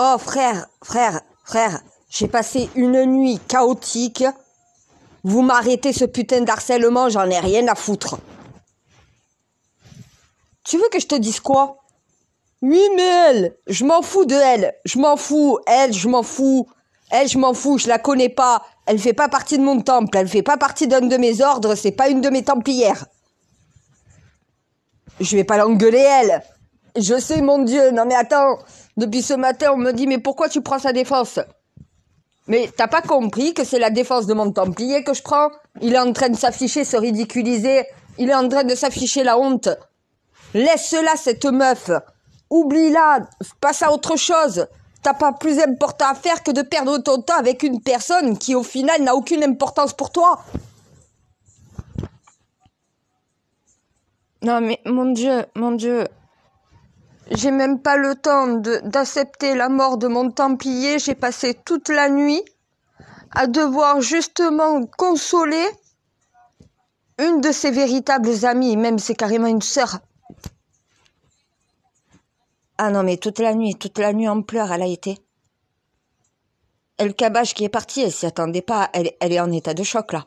Oh frère, j'ai passé une nuit chaotique. Vous m'arrêtez ce putain d'harcèlement, j'en ai rien à foutre. Tu veux que je te dise quoi? Oui, mais elle, je m'en fous de elle. Je m'en fous, elle, je m'en fous. Elle, je m'en fous, je la connais pas. Elle fait pas partie de mon temple, elle fait pas partie d'un de mes ordres, c'est pas une de mes templières. Je vais pas l'engueuler, elle. Je sais, mon Dieu, non mais attends. Depuis ce matin, on me dit, mais pourquoi tu prends sa défense? Mais t'as pas compris que c'est la défense de mon templier que je prends? Il est en train de s'afficher, se ridiculiser. Il est en train de s'afficher la honte. Laisse-la, cette meuf. Oublie-la. Passe à autre chose. T'as pas plus important à faire que de perdre ton temps avec une personne qui, au final, n'a aucune importance pour toi. Non mais, mon Dieu. J'ai même pas le temps d'accepter la mort de mon templier. J'ai passé toute la nuit à devoir justement consoler une de ses véritables amies, même c'est carrément une sœur. Ah non, mais toute la nuit en pleurs, elle a été. El Kabbach qui est parti, elle s'y attendait pas, elle est en état de choc là.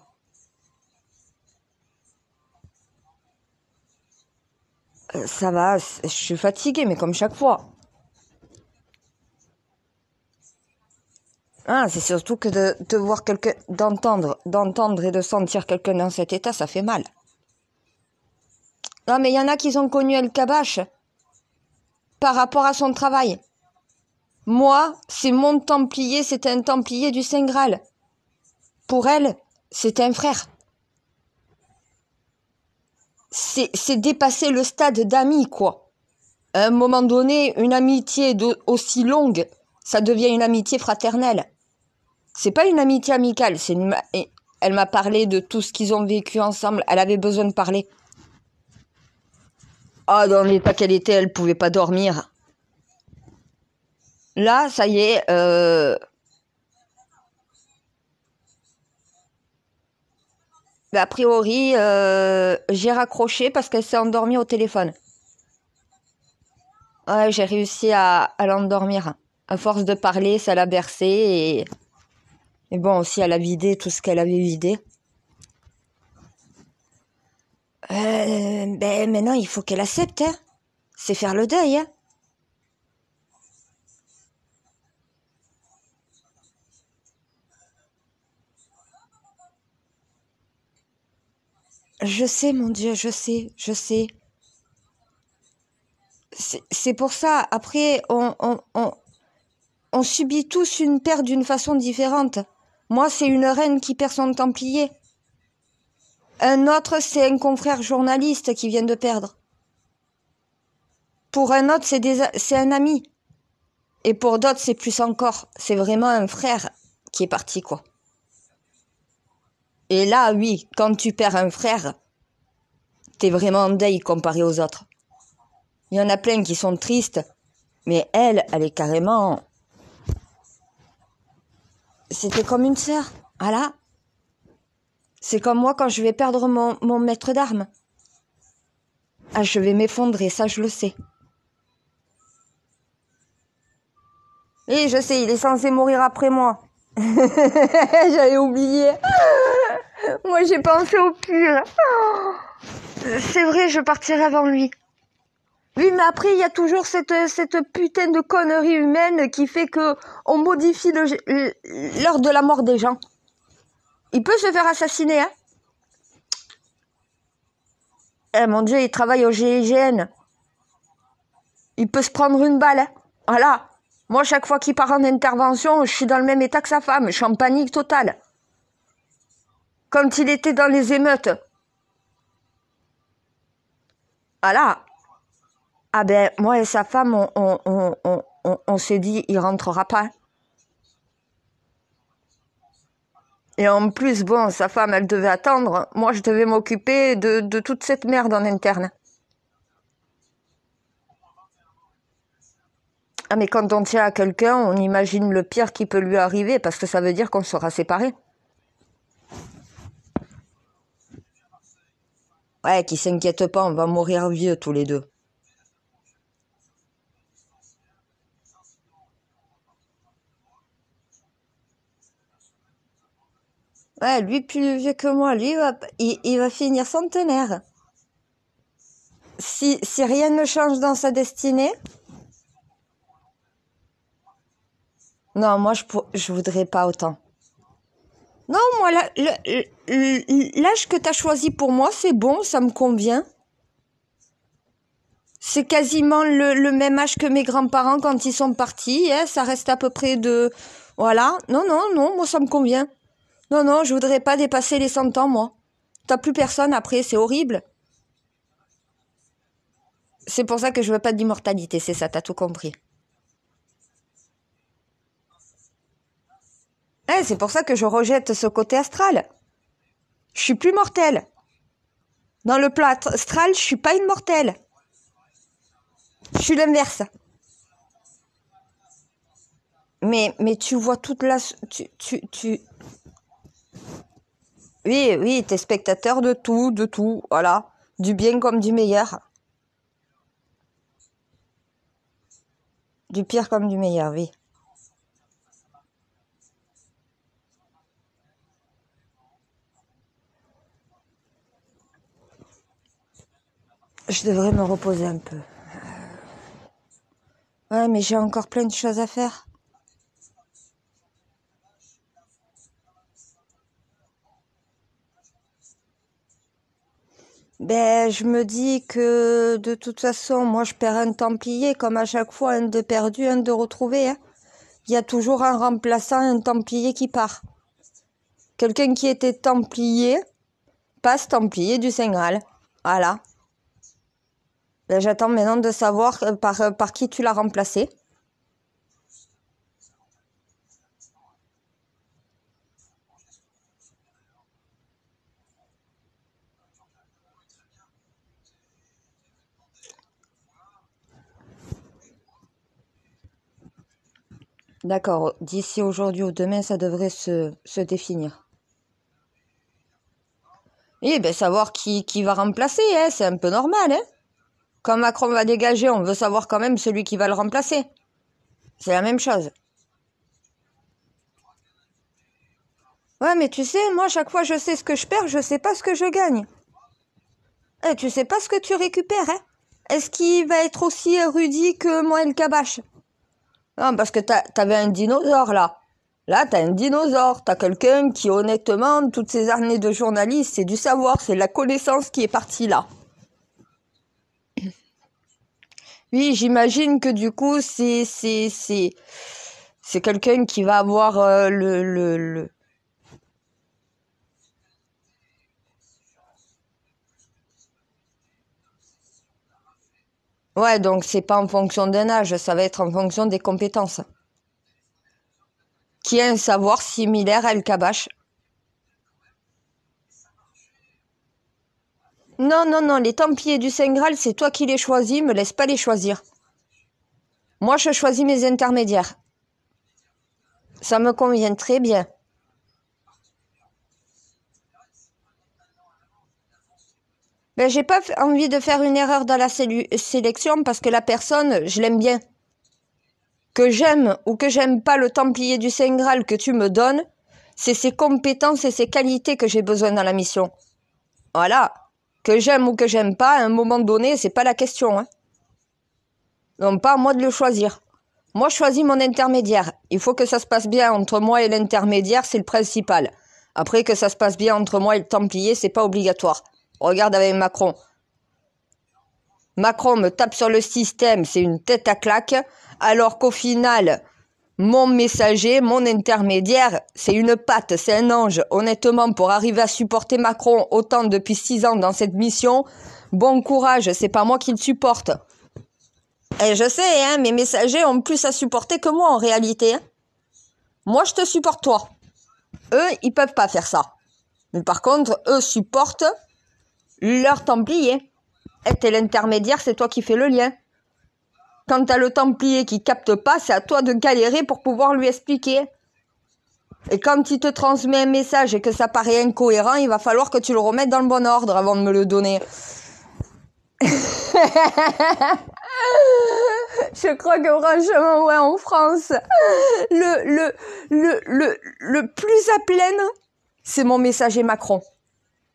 Ça va, je suis fatiguée, mais comme chaque fois. Ah, c'est surtout que de voir quelqu'un, d'entendre et de sentir quelqu'un dans cet état, ça fait mal. Non, mais il y en a qui ont connu El Kabbach par rapport à son travail. Moi, c'est mon templier, c'est un templier du Saint Graal. Pour elle, c'est un frère. C'est dépasser le stade d'ami, quoi. À un moment donné, une amitié aussi longue, ça devient une amitié fraternelle. C'est pas une amitié amicale, elle m'a parlé de tout ce qu'ils ont vécu ensemble, elle avait besoin de parler. Ah, dans l'état qu'elle était, elle pouvait pas dormir. Là, ça y est, a priori, j'ai raccroché parce qu'elle s'est endormie au téléphone. Ouais, j'ai réussi à l'endormir. À force de parler, ça l'a bercée et bon, aussi, elle a vidé tout ce qu'elle avait vidé. Ben maintenant, il faut qu'elle accepte, hein. C'est faire le deuil, hein. Je sais, mon Dieu, je sais. C'est pour ça, après, on subit tous une perte d'une façon différente. Moi, c'est une reine qui perd son templier. Un autre, c'est un confrère journaliste qui vient de perdre. Pour un autre, c'est un ami. Et pour d'autres, c'est plus encore. C'est vraiment un frère qui est parti, quoi. Et là, oui, quand tu perds un frère, t'es vraiment en deuil comparé aux autres. Il y en a plein qui sont tristes, mais elle est carrément... C'était comme une sœur. Voilà. C'est comme moi quand je vais perdre mon maître d'armes. Ah, je vais m'effondrer, ça je le sais. Et je sais, il est censé mourir après moi. J'avais oublié. Moi, j'ai pensé au pire. C'est vrai, je partirai avant lui. Oui, mais après, il y a toujours cette putain de connerie humaine qui fait que on modifie l'heure de la mort des gens. Il peut se faire assassiner, hein. Eh, mon Dieu, il travaille au GIGN. Il peut se prendre une balle, hein. Voilà. Moi, chaque fois qu'il part en intervention, je suis dans le même état que sa femme. Je suis en panique totale. Quand il était dans les émeutes. Voilà. Ah ben, moi et sa femme, on s'est dit, il rentrera pas. Et en plus, bon, sa femme, elle devait attendre. Moi, je devais m'occuper de toute cette merde en interne. Ah, mais quand on tient à quelqu'un, on imagine le pire qui peut lui arriver parce que ça veut dire qu'on sera séparés. Ouais, qui s'inquiète pas, on va mourir vieux tous les deux. Ouais, lui plus vieux que moi, lui, il va finir centenaire. Si rien ne change dans sa destinée, non, moi, je voudrais pas autant. Non, moi, l'âge que t'as choisi pour moi, c'est bon, ça me convient. C'est quasiment le même âge que mes grands-parents quand ils sont partis, hein, ça reste à peu près de... Voilà. Non, non, non, moi, ça me convient. Non, non, je voudrais pas dépasser les 100 ans, moi. T'as plus personne après, c'est horrible. C'est pour ça que je veux pas d'immortalité, c'est ça, t'as tout compris. C'est pour ça que je rejette ce côté astral. Je suis plus mortelle. Dans le plan astral, je suis pas une mortelle. Je suis l'inverse. Mais tu vois toute la... Oui, oui, t'es spectateur de tout, voilà. Du bien comme du meilleur. Du pire comme du meilleur, oui. Je devrais me reposer un peu. Ouais, mais j'ai encore plein de choses à faire. Ben, je me dis que de toute façon, moi, je perds un Templier, comme à chaque fois, un de perdu, un de retrouvé. Hein. Il y a toujours un remplaçant, un Templier qui part. Quelqu'un qui était Templier passe Templier du Saint Graal. Voilà. Ben, j'attends maintenant de savoir par qui tu l'as remplacé. D'accord, d'ici aujourd'hui ou demain, ça devrait se définir. Oui, ben savoir qui va remplacer, hein, c'est un peu normal. Hein. Quand Macron va dégager, on veut savoir quand même celui qui va le remplacer. C'est la même chose. Ouais, mais tu sais, moi, chaque fois, je sais ce que je perds, je sais pas ce que je gagne. Tu sais pas ce que tu récupères, hein. Est-ce qu'il va être aussi érudit que moi et le Kabash? Non, parce que t'avais un dinosaure, là. Là, t'as un dinosaure. T'as quelqu'un qui, honnêtement, toutes ces années de journaliste, c'est du savoir, c'est de la connaissance qui est partie là. Oui, j'imagine que du coup, c'est quelqu'un qui va avoir le... Ouais, donc c'est pas en fonction d'un âge, ça va être en fonction des compétences. Qui a un savoir similaire à El Kabash. Non, non, non, les Templiers du Saint Graal, c'est toi qui les choisis, me laisse pas les choisir. Moi, je choisis mes intermédiaires. Ça me convient très bien. Ben, j'ai pas envie de faire une erreur dans la sélection parce que la personne, je l'aime bien. Que j'aime ou que j'aime pas le Templier du Saint Graal que tu me donnes, c'est ses compétences et ses qualités que j'ai besoin dans la mission. Voilà. Que j'aime ou que j'aime pas, à un moment donné, c'est pas la question. Hein. Donc pas à moi de le choisir. Moi, je choisis mon intermédiaire. Il faut que ça se passe bien entre moi et l'intermédiaire, c'est le principal. Après, que ça se passe bien entre moi et le Templier, c'est pas obligatoire. Regarde avec Macron. Macron me tape sur le système, c'est une tête à claque, alors qu'au final, mon messager, mon intermédiaire, c'est une patte, c'est un ange. Honnêtement, pour arriver à supporter Macron autant depuis 6 ans dans cette mission, bon courage, c'est pas moi qui le supporte. Et je sais, hein, mes messagers ont plus à supporter que moi en réalité. Hein. Moi, je te supporte toi. Eux, ils peuvent pas faire ça. Mais par contre, eux supportent leur Templier. Et t'es l'intermédiaire, c'est toi qui fais le lien. Quand t'as le Templier qui capte pas, c'est à toi de galérer pour pouvoir lui expliquer. Et quand il te transmet un message et que ça paraît incohérent, il va falloir que tu le remettes dans le bon ordre avant de me le donner. Je crois que franchement, ouais, en France, le plus à plaindre, c'est mon messager Macron.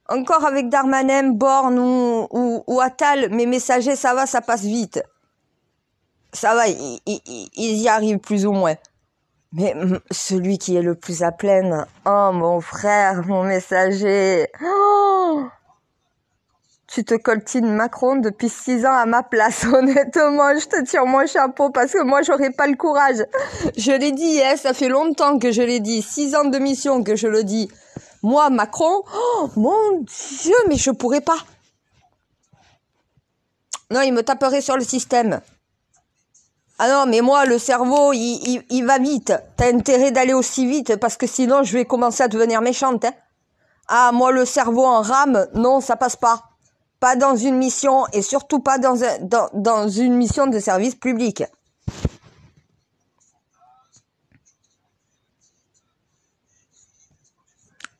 Encore avec Darmanin, Borne ou Attal, mes messagers, ça va, ça passe vite. Ça va, ils y arrivent plus ou moins. Mais celui qui est le plus à plaindre, oh mon frère, mon messager, oh, tu te coltines Macron depuis 6 ans à ma place. Honnêtement, je te tire mon chapeau parce que moi, j'aurais pas le courage. Je l'ai dit, hein, ça fait longtemps que je l'ai dit. 6 ans de mission que je le dis. Moi, Macron, oh mon Dieu, mais je pourrais pas. Non, il me taperait sur le système. Ah non, mais moi, le cerveau, il va vite. T'as intérêt d'aller aussi vite parce que sinon, je vais commencer à devenir méchante. Hein. Ah, moi, le cerveau en rame, non, ça passe pas. Pas dans une mission et surtout pas dans une mission de service public.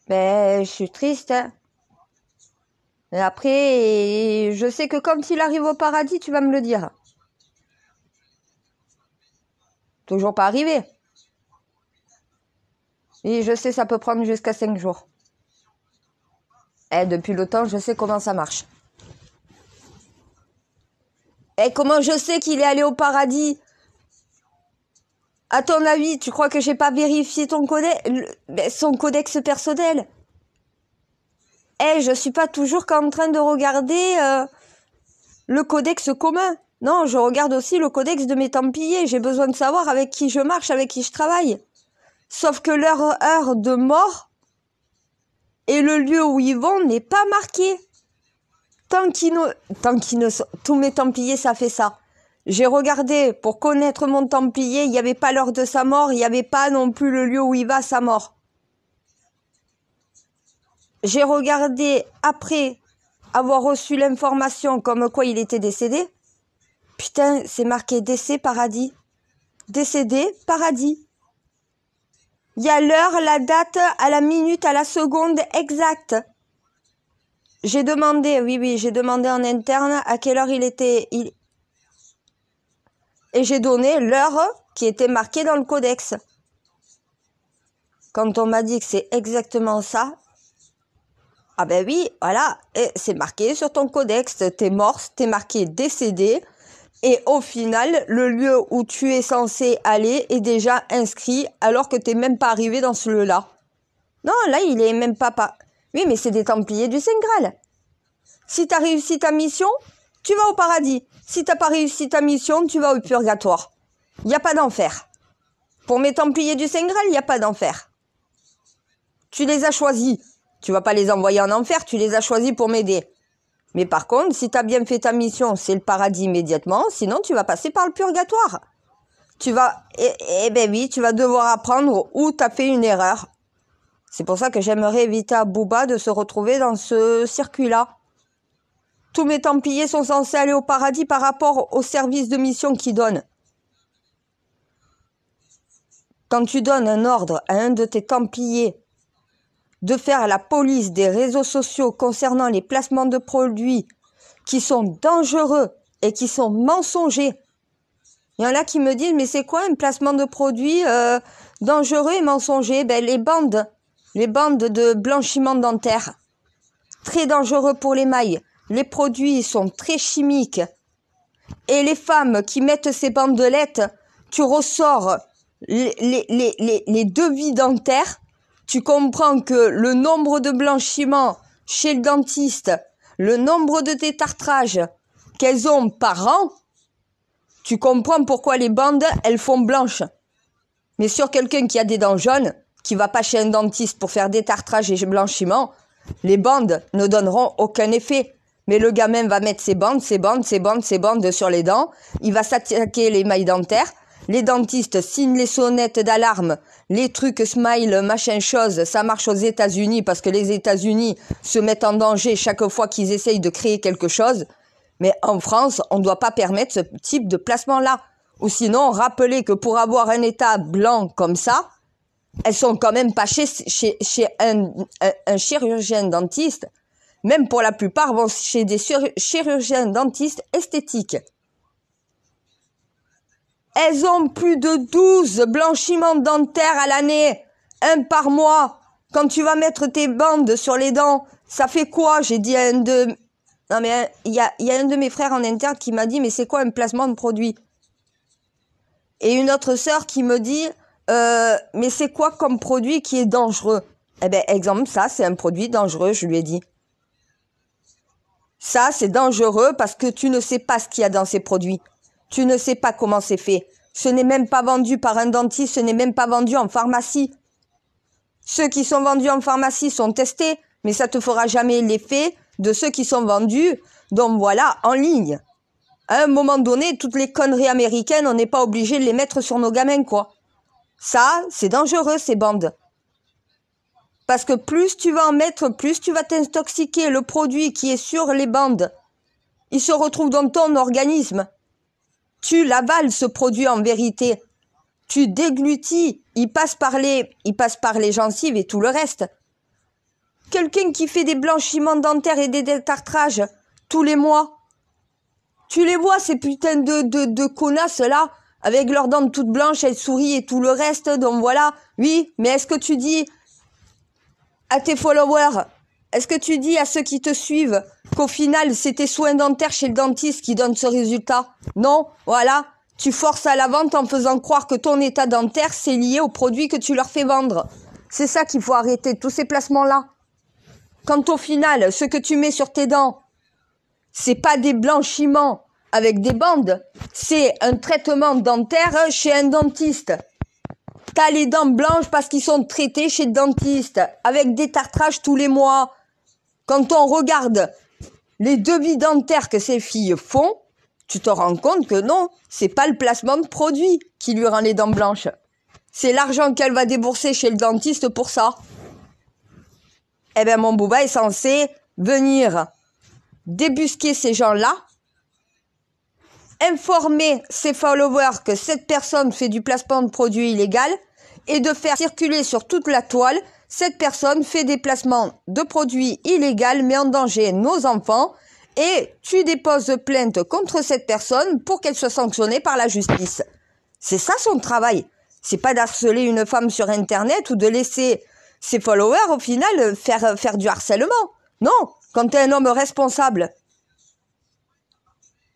Ben, je suis triste. Hein. Et après, je sais que quand il arrive au paradis, tu vas me le dire. Toujours pas arrivé. Et je sais, ça peut prendre jusqu'à 5 jours. Et depuis le temps, je sais comment ça marche. Et comment je sais qu'il est allé au paradis? À ton avis, tu crois que j'ai pas vérifié ton son codex personnel? Je suis pas toujours qu'en train de regarder le codex commun. Non, je regarde aussi le codex de mes Templiers. J'ai besoin de savoir avec qui je marche, avec qui je travaille. Sauf que leur heure de mort et le lieu où ils vont n'est pas marqué. Tous mes Templiers, ça fait ça. J'ai regardé pour connaître mon Templier, il n'y avait pas l'heure de sa mort, il n'y avait pas non plus le lieu où il va à sa mort. J'ai regardé après avoir reçu l'information comme quoi il était décédé. Putain, c'est marqué décès, paradis. Décédé, paradis. Il y a l'heure, la date, à la minute, à la seconde exacte. J'ai demandé, oui, j'ai demandé en interne à quelle heure il était. Et j'ai donné l'heure qui était marquée dans le codex. Quand on m'a dit que c'est exactement ça, ah ben oui, voilà, et c'est marqué sur ton codex, t'es mort, t'es marqué décédé, et au final, le lieu où tu es censé aller est déjà inscrit alors que t'es même pas arrivé dans ce lieu-là. Non, là, il est même pas... Oui, mais c'est des Templiers du Saint Graal. Si t'as réussi ta mission, tu vas au paradis. Si t'as pas réussi ta mission, tu vas au purgatoire. Il n'y a pas d'enfer. Pour mes Templiers du Saint Graal, il n'y a pas d'enfer. Tu les as choisis. Tu vas pas les envoyer en enfer, tu les as choisis pour m'aider. Mais par contre, si tu as bien fait ta mission, c'est le paradis immédiatement. Sinon, tu vas passer par le purgatoire. Tu vas... ben oui, tu vas devoir apprendre où tu as fait une erreur. C'est pour ça que j'aimerais éviter à Booba de se retrouver dans ce circuit-là. Tous mes Templiers sont censés aller au paradis par rapport au service de mission qu'ils donnent. Quand tu donnes un ordre à un de tes Templiers de faire la police des réseaux sociaux concernant les placements de produits qui sont dangereux et qui sont mensongers. Il y en a qui me disent, mais c'est quoi un placement de produits dangereux et mensonger? Ben, les bandes de blanchiment dentaire. Très dangereux pour les mailles. Les produits sont très chimiques. Et les femmes qui mettent ces bandelettes, tu ressors les devis dentaires. Tu comprends que le nombre de blanchiments chez le dentiste, le nombre de détartrages qu'elles ont par an, tu comprends pourquoi les bandes, elles font blanches. Mais sur quelqu'un qui a des dents jaunes, qui va pas chez un dentiste pour faire détartrage et blanchiment, les bandes ne donneront aucun effet. Mais le gamin va mettre ses bandes sur les dents, il va s'attaquer les mailles dentaires. Les dentistes signent les sonnettes d'alarme, les trucs smile, machin chose, ça marche aux États-Unis parce que les États-Unis se mettent en danger chaque fois qu'ils essayent de créer quelque chose. Mais en France, on ne doit pas permettre ce type de placement-là. Ou sinon, rappelez que pour avoir un état blanc comme ça, elles sont quand même pas chez un chirurgien dentiste. Même pour la plupart, vont chez des chirurgiens dentistes esthétiques. Elles ont plus de 12 blanchiments dentaires à l'année, un par mois. Quand tu vas mettre tes bandes sur les dents, ça fait quoi? J'ai dit à un de... Non mais il y a un de mes frères en interne qui m'a dit, mais c'est quoi un placement de produit? Et une autre sœur qui me dit, mais c'est quoi comme produit qui est dangereux? Eh ben, exemple, ça, c'est un produit dangereux, je lui ai dit. Ça, c'est dangereux parce que tu ne sais pas ce qu'il y a dans ces produits. Tu ne sais pas comment c'est fait. Ce n'est même pas vendu par un dentiste, ce n'est même pas vendu en pharmacie. Ceux qui sont vendus en pharmacie sont testés, mais ça te fera jamais l'effet de ceux qui sont vendus, donc voilà, en ligne. À un moment donné, toutes les conneries américaines, on n'est pas obligé de les mettre sur nos gamins, quoi. Ça, c'est dangereux, ces bandes. Parce que plus tu vas en mettre, plus tu vas t'intoxiquer. Le produit qui est sur les bandes, il se retrouve dans ton organisme. Tu l'avales, ce produit, en vérité. Tu déglutis. Il passe par les gencives et tout le reste. Quelqu'un qui fait des blanchiments dentaires et des détartrages tous les mois. Tu les vois, ces putains de connasses là, avec leurs dents toutes blanches, elles sourient et tout le reste. Donc voilà. Oui, mais est-ce que tu dis à tes followers, est-ce que tu dis à ceux qui te suivent qu'au final, c'est tes soins dentaires chez le dentiste qui donnent ce résultat? Non, voilà. Tu forces à la vente en faisant croire que ton état dentaire, c'est lié aux produits que tu leur fais vendre. C'est ça qu'il faut arrêter, tous ces placements-là. Quand au final, ce que tu mets sur tes dents, c'est pas des blanchiments avec des bandes, c'est un traitement dentaire chez un dentiste. T'as les dents blanches parce qu'ils sont traités chez le dentiste, avec des tartrages tous les mois. Quand on regarde les devis dentaires que ces filles font, tu te rends compte que non, c'est pas le placement de produit qui lui rend les dents blanches. C'est l'argent qu'elle va débourser chez le dentiste pour ça. Eh ben, mon booba est censé venir débusquer ces gens-là, informer ses followers que cette personne fait du placement de produits illégal et de faire circuler sur toute la toile, cette personne fait des placements de produits illégaux, met en danger nos enfants et tu déposes plainte contre cette personne pour qu'elle soit sanctionnée par la justice. C'est ça son travail. C'est pas d'harceler une femme sur Internet ou de laisser ses followers au final faire du harcèlement. Non, quand tu es un homme responsable.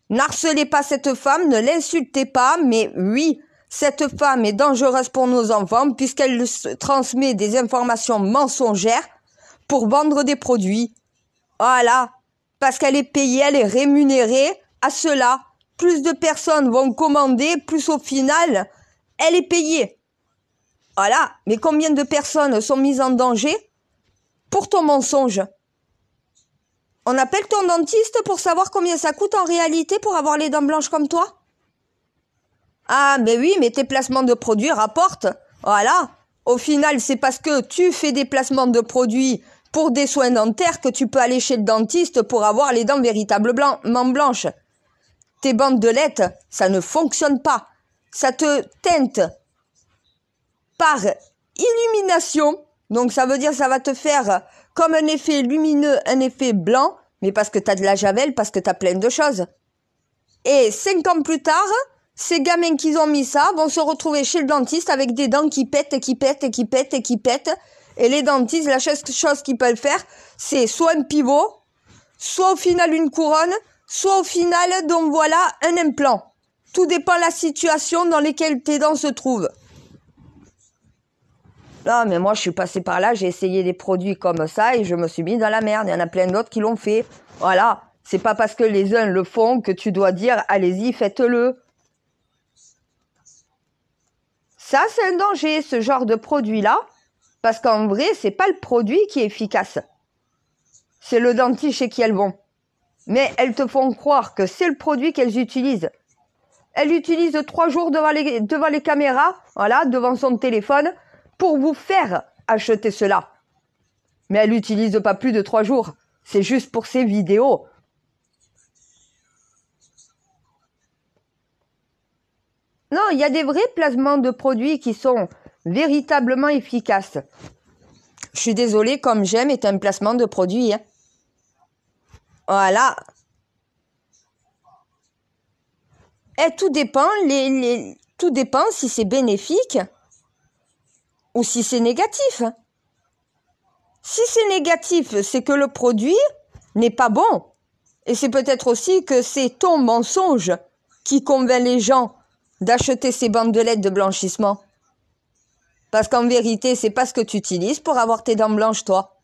N'harcelez pas cette femme, ne l'insultez pas, mais oui, cette femme est dangereuse pour nos enfants puisqu'elle transmet des informations mensongères pour vendre des produits. Voilà, parce qu'elle est payée, elle est rémunérée à cela. Plus de personnes vont commander, plus au final, elle est payée. Voilà, mais combien de personnes sont mises en danger pour ton mensonge? On appelle ton dentiste pour savoir combien ça coûte en réalité pour avoir les dents blanches comme toi? Ah, mais oui, mais tes placements de produits rapportent. Voilà. Au final, c'est parce que tu fais des placements de produits pour des soins dentaires que tu peux aller chez le dentiste pour avoir les dents véritablement blanches. Tes bandelettes, ça ne fonctionne pas. Ça te teinte par illumination. Donc, ça veut dire que ça va te faire comme un effet lumineux, un effet blanc, mais parce que tu as de la javel, parce que tu as plein de choses. Et 5 ans plus tard, ces gamins qui ont mis ça vont se retrouver chez le dentiste avec des dents qui pètent et qui pètent et qui pètent et qui pètent. Et les dentistes, la chose qu'ils peuvent faire, c'est soit un pivot, soit au final une couronne, soit au final, donc voilà, un implant. Tout dépend de la situation dans laquelle tes dents se trouvent. Non, mais moi, je suis passée par là, j'ai essayé des produits comme ça et je me suis mis dans la merde. Il y en a plein d'autres qui l'ont fait. Voilà. C'est pas parce que les uns le font que tu dois dire, allez-y, faites-le. Ça, c'est un danger, ce genre de produit-là. Parce qu'en vrai, c'est pas le produit qui est efficace. C'est le dentiste chez qui elles vont. Mais elles te font croire que c'est le produit qu'elles utilisent. Elle l'utilise 3 jours devant les caméras, voilà, devant son téléphone, pour vous faire acheter cela. Mais elle l'utilise pas plus de 3 jours. C'est juste pour ses vidéos. Non, il y a des vrais placements de produits qui sont véritablement efficaces. Je suis désolée, comme j'aime est un placement de produit. Hein. Voilà. Et tout dépend, tout dépend si c'est bénéfique ou si c'est négatif. Si c'est négatif, c'est que le produit n'est pas bon. Et c'est peut-être aussi que c'est ton mensonge qui convainc les gens d'acheter ces bandelettes de blanchissement. Parce qu'en vérité, c'est pas ce que tu utilises pour avoir tes dents blanches, toi.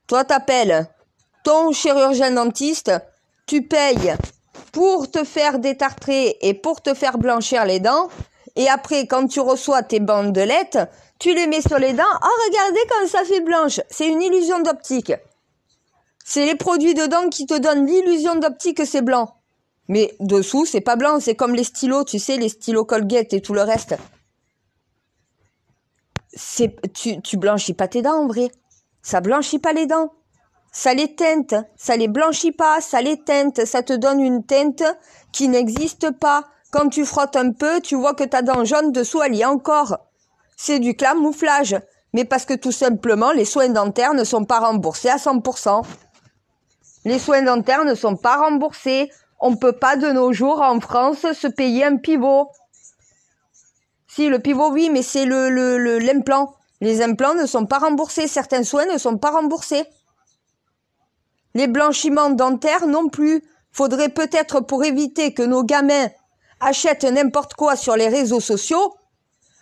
Toi, t'appelles ton chirurgien dentiste, tu payes pour te faire détartrer et pour te faire blanchir les dents. Et après, quand tu reçois tes bandelettes, tu les mets sur les dents. Oh, regardez comme ça fait blanche. C'est une illusion d'optique. C'est les produits dedans qui te donnent l'illusion d'optique que c'est blanc. Mais dessous, c'est pas blanc. C'est comme les stylos, tu sais, les stylos Colgate et tout le reste. Tu blanchis pas tes dents, en vrai. Ça blanchit pas les dents. Ça les teinte. Ça les blanchit pas, ça les teinte. Ça te donne une teinte qui n'existe pas. Quand tu frottes un peu, tu vois que ta dent jaune dessous, elle y est encore. C'est du camouflage. Mais parce que tout simplement, les soins dentaires ne sont pas remboursés à 100%. Les soins dentaires ne sont pas remboursés. On ne peut pas de nos jours en France se payer un pivot. Si, le pivot, oui, mais c'est l'implant. Les implants ne sont pas remboursés. Certains soins ne sont pas remboursés. Les blanchiments dentaires non plus. Faudrait peut-être, pour éviter que nos gamins achètent n'importe quoi sur les réseaux sociaux,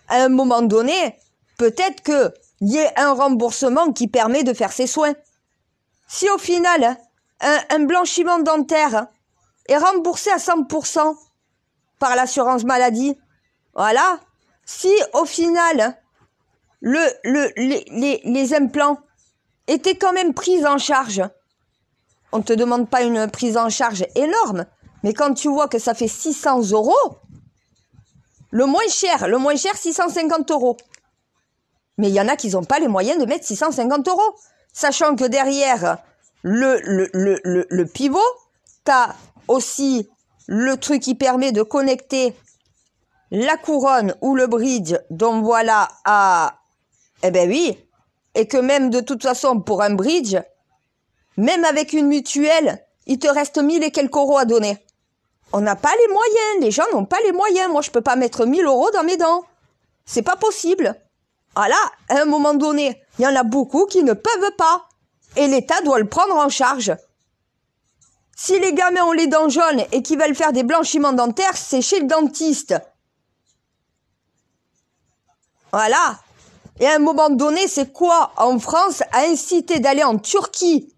à un moment donné, peut-être qu'il y ait un remboursement qui permet de faire ces soins. Si au final, un blanchiment dentaire est remboursé à 100% par l'assurance maladie, voilà. Si au final, les implants étaient quand même pris en charge, on ne te demande pas une prise en charge énorme, mais quand tu vois que ça fait 600 €, le moins cher, 650 €. Mais il y en a qui n'ont pas les moyens de mettre 650 €. Sachant que derrière le pivot, tu as aussi le truc qui permet de connecter la couronne ou le bridge, donc voilà, eh ben oui, et que même de toute façon pour un bridge, même avec une mutuelle, il te reste 1000 et quelques euros à donner. On n'a pas les moyens, les gens n'ont pas les moyens. Moi, je peux pas mettre 1000 € dans mes dents. C'est pas possible. Voilà, à un moment donné, il y en a beaucoup qui ne peuvent pas. Et l'État doit le prendre en charge. Si les gamins ont les dents jaunes et qu'ils veulent faire des blanchiments dentaires, c'est chez le dentiste. Voilà. Et à un moment donné, c'est quoi en France à inciter d'aller en Turquie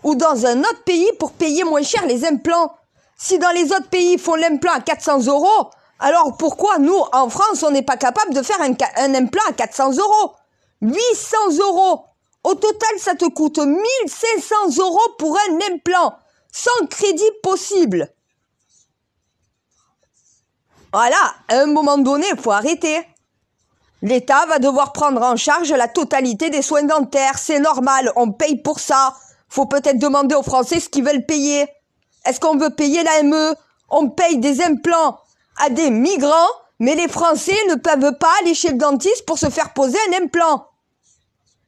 ou dans un autre pays pour payer moins cher les implants? Si dans les autres pays, ils font l'implant à 400 €, alors pourquoi nous, en France, on n'est pas capable de faire un implant à 400 €? 800 €. Au total, ça te coûte 1500 € pour un implant, sans crédit possible. Voilà, à un moment donné, il faut arrêter. L'État va devoir prendre en charge la totalité des soins dentaires. C'est normal, on paye pour ça. Faut peut-être demander aux Français ce qu'ils veulent payer. Est-ce qu'on veut payer l'AME? On paye des implants à des migrants, mais les Français ne peuvent pas aller chez le dentiste pour se faire poser un implant.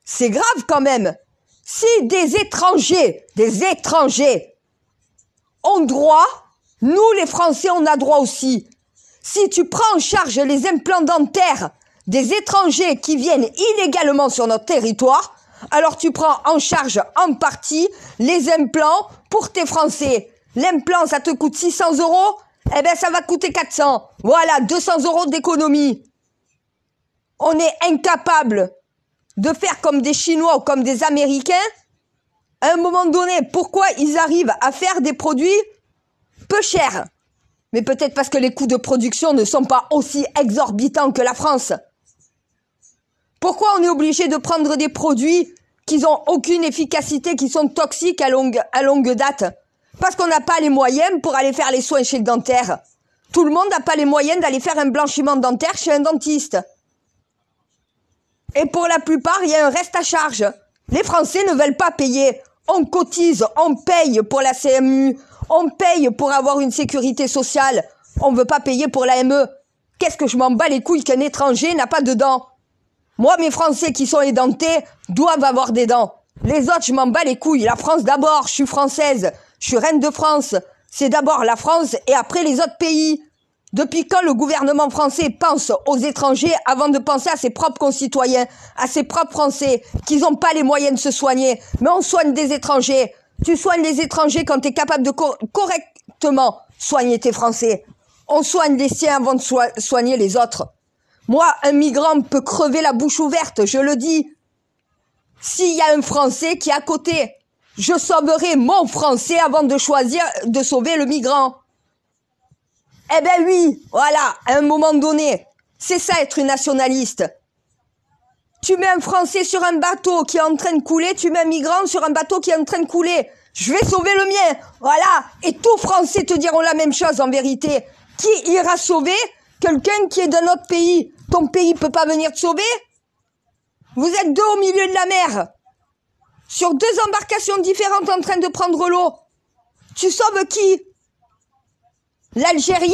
C'est grave quand même. Si des étrangers ont droit, nous les Français on a droit aussi. Si tu prends en charge les implants dentaires des étrangers qui viennent illégalement sur notre territoire, alors tu prends en charge en partie les implants pour tes Français. L'implant, ça te coûte 600 €, eh ben ça va coûter 400. Voilà, 200 € d'économie. On est incapable de faire comme des Chinois ou comme des Américains. À un moment donné, pourquoi ils arrivent à faire des produits peu chers? Mais peut-être parce que les coûts de production ne sont pas aussi exorbitants que la France. Pourquoi on est obligé de prendre des produits qui n'ont aucune efficacité, qui sont toxiques à longue date? Parce qu'on n'a pas les moyens pour aller faire les soins chez le dentaire. Tout le monde n'a pas les moyens d'aller faire un blanchiment dentaire chez un dentiste. Et pour la plupart, il y a un reste à charge. Les Français ne veulent pas payer. On cotise, on paye pour la CMU, on paye pour avoir une sécurité sociale. On ne veut pas payer pour l'AME. Qu'est-ce que je m'en bats les couilles qu'un étranger n'a pas de dents? Moi, mes Français qui sont édentés doivent avoir des dents. Les autres, je m'en bats les couilles. La France d'abord, je suis française. Je suis reine de France. C'est d'abord la France et après les autres pays. Depuis quand le gouvernement français pense aux étrangers avant de penser à ses propres concitoyens, à ses propres Français, qu'ils n'ont pas les moyens de se soigner? Mais on soigne des étrangers. Tu soignes les étrangers quand tu es capable de correctement soigner tes Français. On soigne les siens avant de soigner les autres. Moi, un migrant peut crever la bouche ouverte, je le dis. S'il y a un Français qui est à côté, je sauverai mon Français avant de choisir de sauver le migrant. Eh ben oui, voilà, à un moment donné, c'est ça être une nationaliste. Tu mets un Français sur un bateau qui est en train de couler, tu mets un migrant sur un bateau qui est en train de couler. Je vais sauver le mien, voilà. Et tous Français te diront la même chose en vérité. Qui ira sauver quelqu'un qui est d'un autre pays? Ton pays peut pas venir te sauver? Vous êtes deux au milieu de la mer, sur deux embarcations différentes en train de prendre l'eau. Tu sauves qui? L'Algérien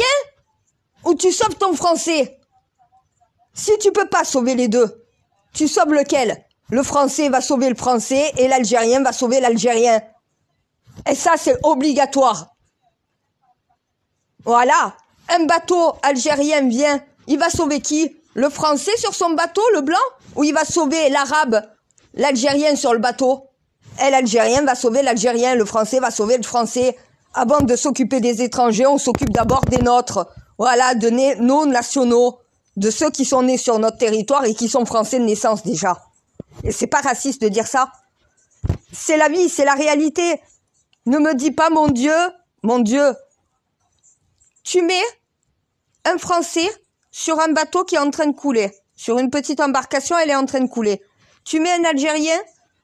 ou tu sauves ton Français? Si tu peux pas sauver les deux, tu sauves lequel? Le Français va sauver le Français et l'Algérien va sauver l'Algérien. Et ça, c'est obligatoire. Voilà. Un bateau algérien vient, il va sauver qui? Le Français sur son bateau, le blanc? Ou il va sauver l'Arabe, l'Algérien sur le bateau? Et l'Algérien va sauver l'Algérien, le Français va sauver le Français. Avant de s'occuper des étrangers, on s'occupe d'abord des nôtres. Voilà, de nos nationaux, de ceux qui sont nés sur notre territoire et qui sont français de naissance déjà. Et c'est pas raciste de dire ça. C'est la vie, c'est la réalité. Ne me dis pas, mon Dieu, tu mets un Français sur un bateau qui est en train de couler. Sur une petite embarcation, elle est en train de couler. Tu mets un Algérien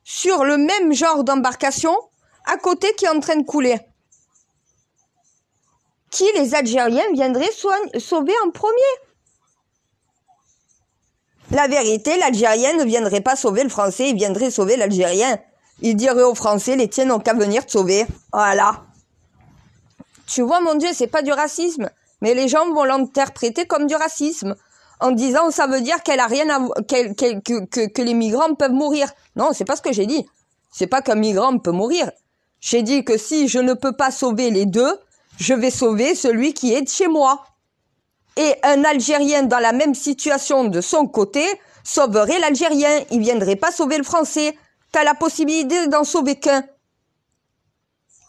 sur le même genre d'embarcation, à côté qui est en train de couler. Qui les Algériens viendraient sauver en premier? La vérité, l'Algérien ne viendrait pas sauver le Français, il viendrait sauver l'Algérien. Il dirait aux Français, les tiens n'ont qu'à venir te sauver. Voilà. Tu vois, mon Dieu, c'est pas du racisme. Mais les gens vont l'interpréter comme du racisme. En disant, ça veut dire qu'elle a rien à, que les migrants peuvent mourir. Non, c'est pas ce que j'ai dit. C'est pas qu'un migrant peut mourir. J'ai dit que si je ne peux pas sauver les deux, je vais sauver celui qui est de chez moi. Et un Algérien dans la même situation de son côté sauverait l'Algérien. Il viendrait pas sauver le Français. T'as la possibilité d'en sauver qu'un.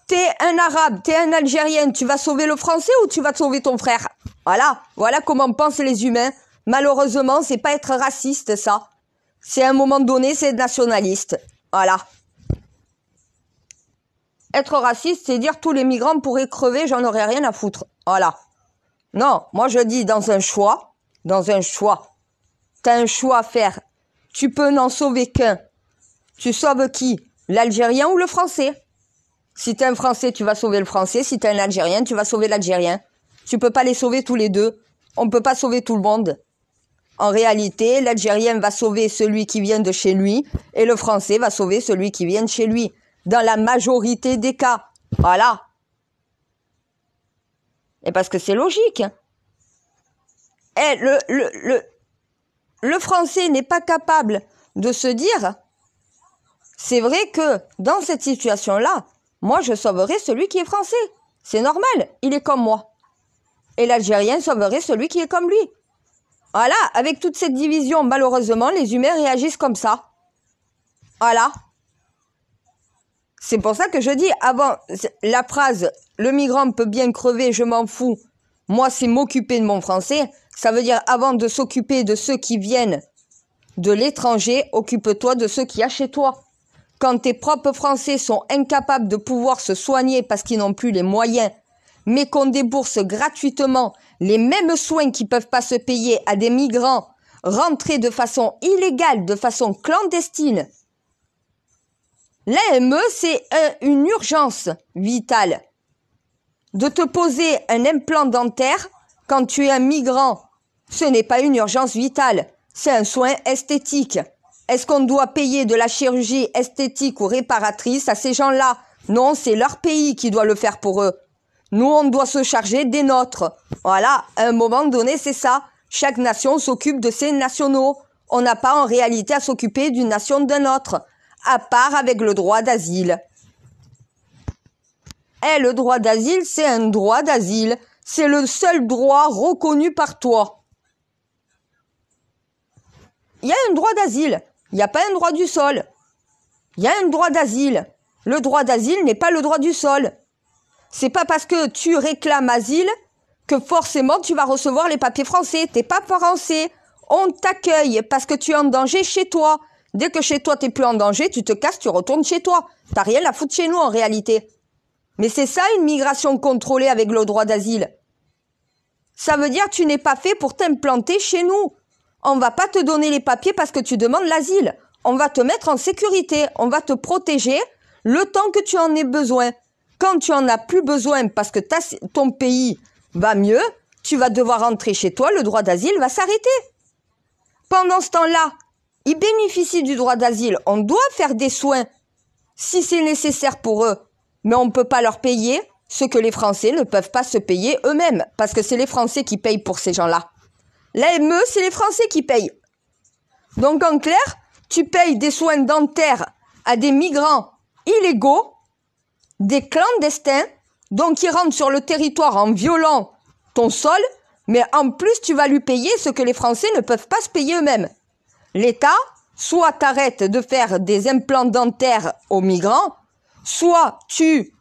T'es un Arabe, t'es un Algérien, tu vas sauver le Français ou tu vas sauver ton frère? Voilà comment pensent les humains. Malheureusement, c'est pas être raciste, ça. C'est à un moment donné, c'est être nationaliste. Voilà. Être raciste, c'est dire tous les migrants pourraient crever, j'en aurais rien à foutre. Voilà. Non, moi je dis dans un choix, t'as un choix à faire. Tu peux n'en sauver qu'un. Tu sauves qui? L'Algérien ou le Français? Si t'es un Français, tu vas sauver le Français. Si t'es un Algérien, tu vas sauver l'Algérien. Tu peux pas les sauver tous les deux. On peut pas sauver tout le monde. En réalité, l'Algérien va sauver celui qui vient de chez lui et le Français va sauver celui qui vient de chez lui. Dans la majorité des cas. Voilà. Et parce que c'est logique. Et le Français n'est pas capable de se dire, c'est vrai que dans cette situation-là, moi je sauverai celui qui est français. C'est normal, il est comme moi. Et l'Algérien sauverait celui qui est comme lui. Voilà, avec toute cette division, malheureusement, les humains réagissent comme ça. Voilà. C'est pour ça que je dis, avant la phrase « le migrant peut bien crever, je m'en fous, moi c'est m'occuper de mon français », ça veut dire avant de s'occuper de ceux qui viennent de l'étranger, occupe-toi de ceux qu'il y a chez toi. Quand tes propres Français sont incapables de pouvoir se soigner parce qu'ils n'ont plus les moyens, mais qu'on débourse gratuitement les mêmes soins qu'ils ne peuvent pas se payer à des migrants rentrés de façon illégale, de façon clandestine. L'AME, c'est une urgence vitale. De te poser un implant dentaire quand tu es un migrant, ce n'est pas une urgence vitale, c'est un soin esthétique. Est-ce qu'on doit payer de la chirurgie esthétique ou réparatrice à ces gens-là? Non, c'est leur pays qui doit le faire pour eux. Nous, on doit se charger des nôtres. Voilà, à un moment donné, c'est ça. Chaque nation s'occupe de ses nationaux. On n'a pas en réalité à s'occuper d'une nation d'un autre, à part avec le droit d'asile. Et le droit d'asile, c'est un droit d'asile. C'est le seul droit reconnu par toi. Il y a un droit d'asile. Il n'y a pas un droit du sol. Il y a un droit d'asile. Le droit d'asile n'est pas le droit du sol. C'est pas parce que tu réclames asile que forcément tu vas recevoir les papiers français. T'es pas français. On t'accueille parce que tu es en danger chez toi. Dès que chez toi t'es plus en danger, tu te casses, tu retournes chez toi. T'as rien à foutre chez nous en réalité. Mais c'est ça une migration contrôlée avec le droit d'asile. Ça veut dire que tu n'es pas fait pour t'implanter chez nous. On va pas te donner les papiers parce que tu demandes l'asile. On va te mettre en sécurité. On va te protéger le temps que tu en aies besoin. Quand tu en as plus besoin parce que ton pays va mieux, tu vas devoir rentrer chez toi, le droit d'asile va s'arrêter. Pendant ce temps-là, ils bénéficient du droit d'asile. On doit faire des soins si c'est nécessaire pour eux. Mais on ne peut pas leur payer ce que les Français ne peuvent pas se payer eux-mêmes. Parce que c'est les Français qui payent pour ces gens-là. L'AME, c'est les Français qui payent. Donc en clair, tu payes des soins dentaires à des migrants illégaux, des clandestins, donc qui rentrent sur le territoire en violant ton sol, mais en plus tu vas lui payer ce que les Français ne peuvent pas se payer eux-mêmes. L'État, soit t'arrêtes de faire des implants dentaires aux migrants, soit tu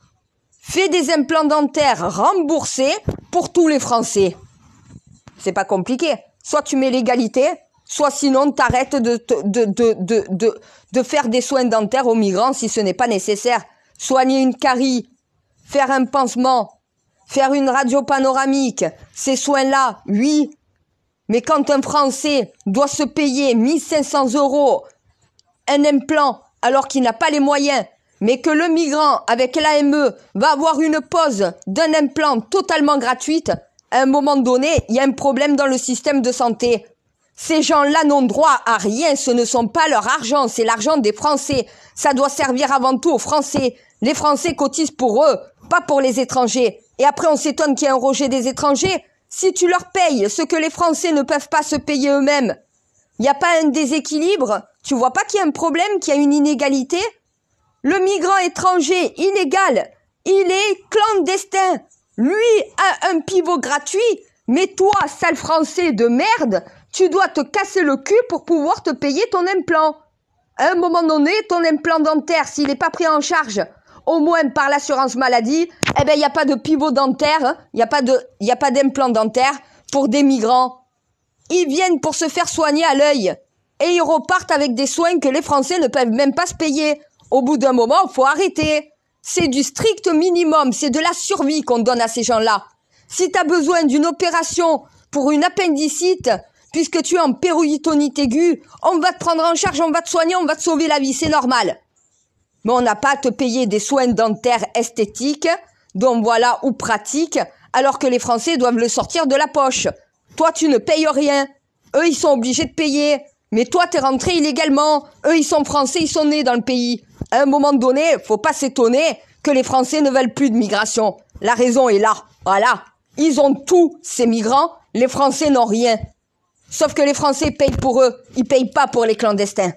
fais des implants dentaires remboursés pour tous les Français. C'est pas compliqué. Soit tu mets l'égalité, soit sinon t'arrêtes de faire des soins dentaires aux migrants si ce n'est pas nécessaire. Soigner une carie, faire un pansement, faire une radio panoramique, ces soins-là, oui. Mais quand un Français doit se payer 1500 € un implant alors qu'il n'a pas les moyens, mais que le migrant avec l'AME va avoir une pose d'un implant totalement gratuite, à un moment donné, il y a un problème dans le système de santé. Ces gens-là n'ont droit à rien, ce ne sont pas leur argent, c'est l'argent des Français. Ça doit servir avant tout aux Français. Les Français cotisent pour eux, pas pour les étrangers. Et après, on s'étonne qu'il y ait un rejet des étrangers. Si tu leur payes ce que les Français ne peuvent pas se payer eux-mêmes, il n'y a pas un déséquilibre? Tu vois pas qu'il y a un problème, qu'il y a une inégalité? Le migrant étranger illégal, il est clandestin. Lui a un pivot gratuit, mais toi, sale Français de merde, tu dois te casser le cul pour pouvoir te payer ton implant. À un moment donné, ton implant dentaire, s'il n'est pas pris en charge, au moins par l'assurance maladie, eh ben, il n'y a pas de pivot dentaire, il n'y a pas d'implant dentaire pour des migrants. Ils viennent pour se faire soigner à l'œil. Et ils repartent avec des soins que les Français ne peuvent même pas se payer. Au bout d'un moment, il faut arrêter. C'est du strict minimum, c'est de la survie qu'on donne à ces gens-là. Si tu as besoin d'une opération pour une appendicite, puisque tu es en péritonite aiguë, on va te prendre en charge, on va te soigner, on va te sauver la vie, c'est normal. Mais on n'a pas à te payer des soins dentaires esthétiques, donc voilà, ou pratiques, alors que les Français doivent le sortir de la poche. Toi, tu ne payes rien. Eux, ils sont obligés de payer. Mais toi, t'es rentré illégalement. Eux, ils sont Français, ils sont nés dans le pays. À un moment donné, faut pas s'étonner que les Français ne veulent plus de migration. La raison est là. Voilà. Ils ont tout, ces migrants. Les Français n'ont rien. Sauf que les Français payent pour eux. Ils payent pas pour les clandestins.